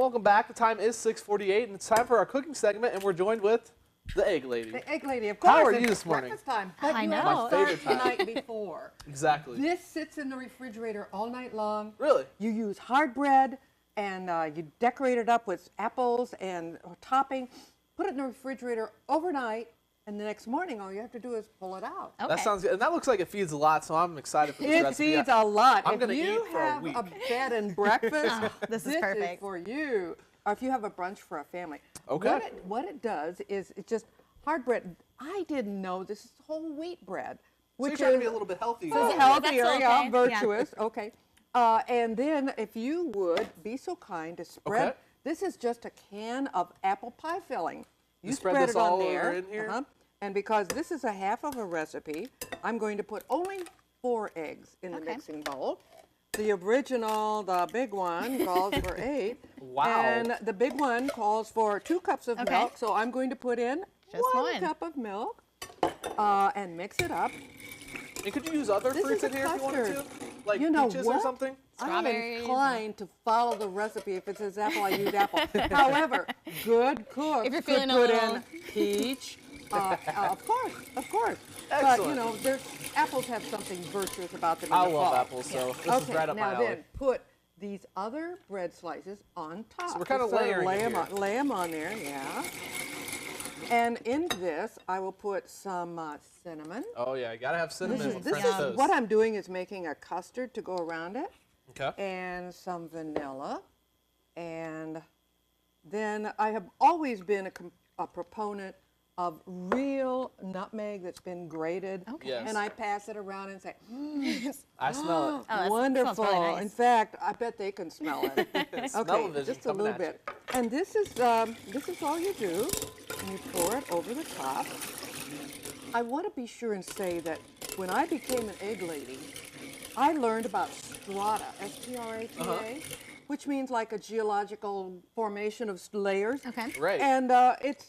welcome back. The time is 6:48, and it's time for our cooking segment, and we're joined with the Egg Lady. The Egg Lady, of course. How are you this morning? Breakfast time. But I you know. have to My start favorite the time. night before. Exactly. This sits in the refrigerator all night long. Really? You use hard bread, and you decorate it up with apples and topping. Put it in the refrigerator overnight, and the next morning, all you have to do is pull it out. Okay. That sounds good. And that looks like it feeds a lot, so I'm excited for this It recipe. feeds a lot. I'm If gonna you eat for a have week. a bed and breakfast, This is perfect. for you. Or if you have a brunch for a family. Okay. What it does is it's just hard bread. I didn't know this is whole wheat bread. So Which you're trying to is be a little bit healthier. so is it- healthier, that's yeah, okay. virtuous. Okay. And then if you would be so kind to spread, Okay. this is just a can of apple pie filling. You spread this it on all there. over in here? And because this is a half of a recipe, I'm going to put only 4 eggs in the Okay. mixing bowl. The original, the big one, calls for 8. Wow. And the big one calls for 2 cups of Okay. milk. So I'm going to put in Just 1 one. cup of milk and mix it up. And could you use other This fruits is in a here if you wanted to? custard. Like You know peaches or what? something? I'm Strawberries. inclined to follow the recipe. If it says apple, I use apple. However, good cooks If you're could feeling a put little- in peach. Of course, of course. But Excellent. you know, apples have something virtuous about them in I the love fall. apples, so this is right up my now alley. then put these other bread slices on top. So we're kinda Just sort of layering it lay 'em here. on, lay 'em on there, yeah. And in this, I will put some cinnamon. Oh yeah, you gotta have cinnamon with This French is toast. what I'm doing is making a custard to go around it. Okay. And some vanilla. And then I have always been a proponent of real nutmeg that's been grated. Okay. Yes. And I pass it around and say, I smell it. Oh, that wonderful. smells really nice. In fact, I bet they can smell it. Okay, Smell-o-vision just a coming little at bit. And this is all you do. And you pour it over the top. I want to be sure and say that when I became an egg lady, I learned about strata, S-T-R-A-T-A, which means like a geological formation of layers. Okay. Right. And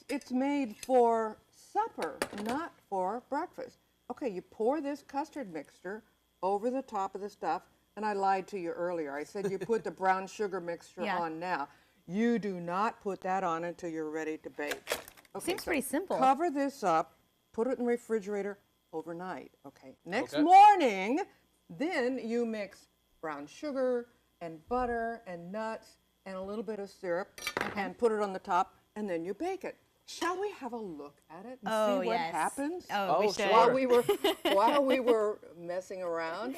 it's made for supper, not for breakfast. Okay, you pour this custard mixture over the top of the stuff, and I lied to you earlier. I said you put the brown sugar mixture Yeah. on now. You do not put that on until you're ready to bake. Okay, Seems pretty simple. Cover this up, put it in the refrigerator overnight. Okay. Next Okay. morning, then you mix brown sugar and butter and nuts and a little bit of syrup and put it on the top, and then you bake it. Shall we have a look at it and Oh, see what yes. happens? Oh, we Oh, should. sure. While we were messing around.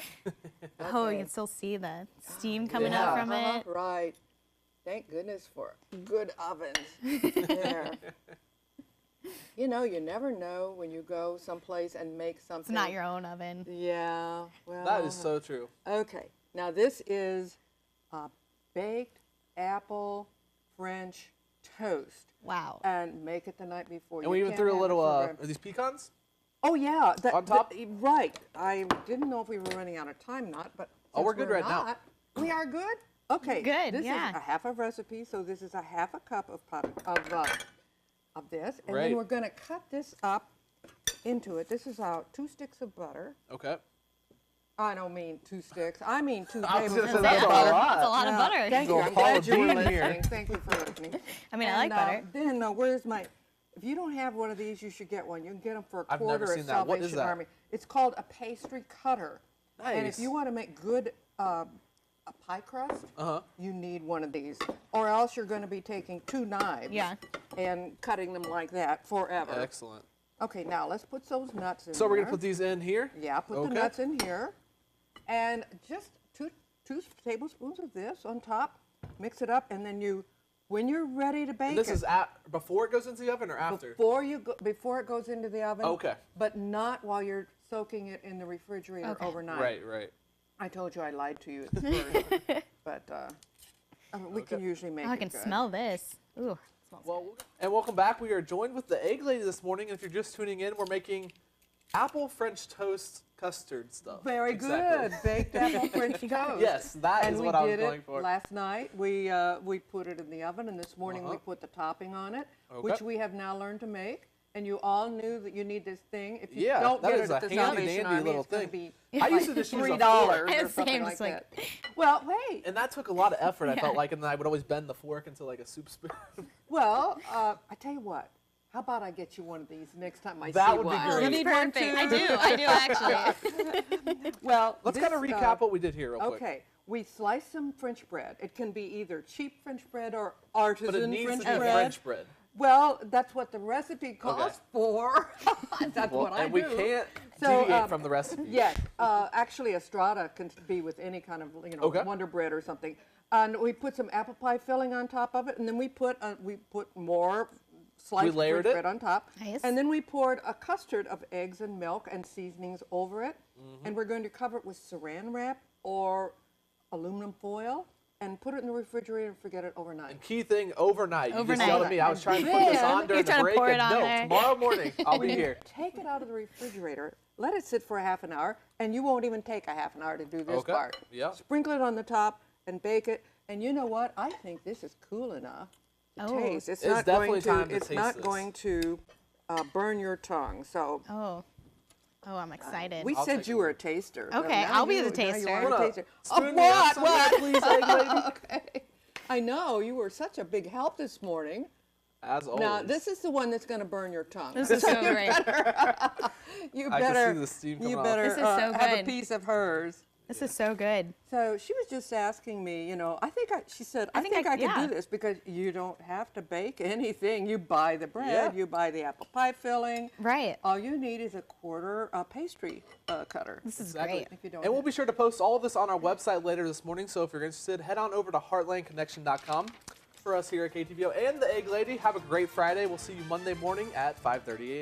Oh, Okay. you can still see the steam coming Yeah. out from it. Right. Thank goodness for good ovens. There. You know, you never know when you go someplace and make It's something. not your own oven. Yeah. Well. That is so true. Okay. Now this is baked apple French toast, Wow. and make it the night before. And You we even can't threw a have it little, for are these pecans? Oh yeah, On top? right. I didn't know if we were running out of time, but Oh, we're since good right now. not, We are good. Okay. Good, This yeah. is a half a recipe, so this is a half a cup of this, and Right. then we're going to cut this up into it. This is 2 sticks of butter. Okay. I don't mean 2 sticks. I mean 2 I was gonna tablespoons say, of that's a butter. lot. That's a lot of Yeah, butter. Thank Go you. I'm glad you were Paula Deen here. listening. Thank you for listening. I mean, I like butter. Then where's my? If you don't have one of these, you should get one. You can get them for a I've quarter never at seen that. What is Salvation that? Army. It's called a pastry cutter. And Nice. if you want to make good a pie crust, Uh-huh. you need one of these, or else you're going to be taking 2 knives Yeah. and cutting them like that forever. Excellent. Okay, now let's put those nuts in So we're there. gonna put these in here? Yeah, put Okay. the nuts in here. And just two tablespoons of this on top. Mix it up, and then when you're ready to bake And this it, is before it goes into the oven or after? before it goes into the oven. Okay. But not while you're soaking it in the refrigerator Okay. overnight. Right. I told you I lied to you at first, but we can usually make Oh, I it can good. smell this. Ooh, it smells Well, and welcome back. We are joined with the Egg Lady this morning. And if you're just tuning in, we're making apple French toast custard stuff. Very Exactly. good, baked apple French toast. Yes, that And is we what I was did going it for. last night. We put it in the oven, and this morning we put the topping on it, which we have now learned to make. and you all knew that you need this thing. If you Yeah, don't that get is it a at the handy Salvation dandy Army, little it's going to thing. be I like used to just use a $3 fork. or something Same, like just like- that. Well, wait. And that took a lot of effort, I felt Yeah. like, and then I would always bend the fork into like a soup spoon. Well, I tell you what. How about I get you one of these next time I That see would be one? great. You need one Perfect. too? I do actually. Well, Let's this, kind of recap what we did here real quick. Okay, we slice some French bread. It can be either cheap French bread or artisan But it needs French to be bread. French bread. Well, that's what the recipe calls for. That's Well, what I and do. we can't So, deviate from the recipe. Yes, actually, a strata can be with any kind of Okay. Wonder Bread or something. And we put some apple pie filling on top of it, and then we put more sliced layered French it? bread on top. Nice. And then we poured a custard of eggs and milk and seasonings over it, and we're going to cover it with saran wrap or aluminum foil and put it in the refrigerator and forget it overnight. And key thing, overnight. You just Overnight. yelled at me. I was trying to put this Then- on during You're the trying to break, pour and it on no, there. tomorrow morning I'll be When you here. take it out of the refrigerator, let it sit for a half an hour, and you won't even take a half an hour to do this Okay, part. yeah. Sprinkle it on the top and bake it. And you know what? I think this is cool enough to Oh. taste. It's It's not definitely going to. time to It's taste not this. going to burn your tongue. So Oh. Oh, I'm excited. we I'll said take you one. were a taster. so Okay, now I'll be you- the now you taster. are You a wanna taster. spoon me up some of that, please, egg lady? Okay. I know you were such a big help this morning. As always. Now this is the one that's going to burn your tongue. This is so great. You I can better. see the steam coming You off. better This is so have a good. piece of hers. This is so good. So she was just asking me, she said, I think think I- I could yeah. do this because you don't have to bake anything. You buy the bread, Yeah. you buy the apple pie filling. Right. All you need is a quarter pastry cutter. This is Exactly. great. If you don't And we'll have- be sure to post all of this on our website later this morning, so if you're interested, head on over to heartlandconnection.com. For us here at KTVO and the Egg Lady, have a great Friday. We'll see you Monday morning at 5:30 a.m.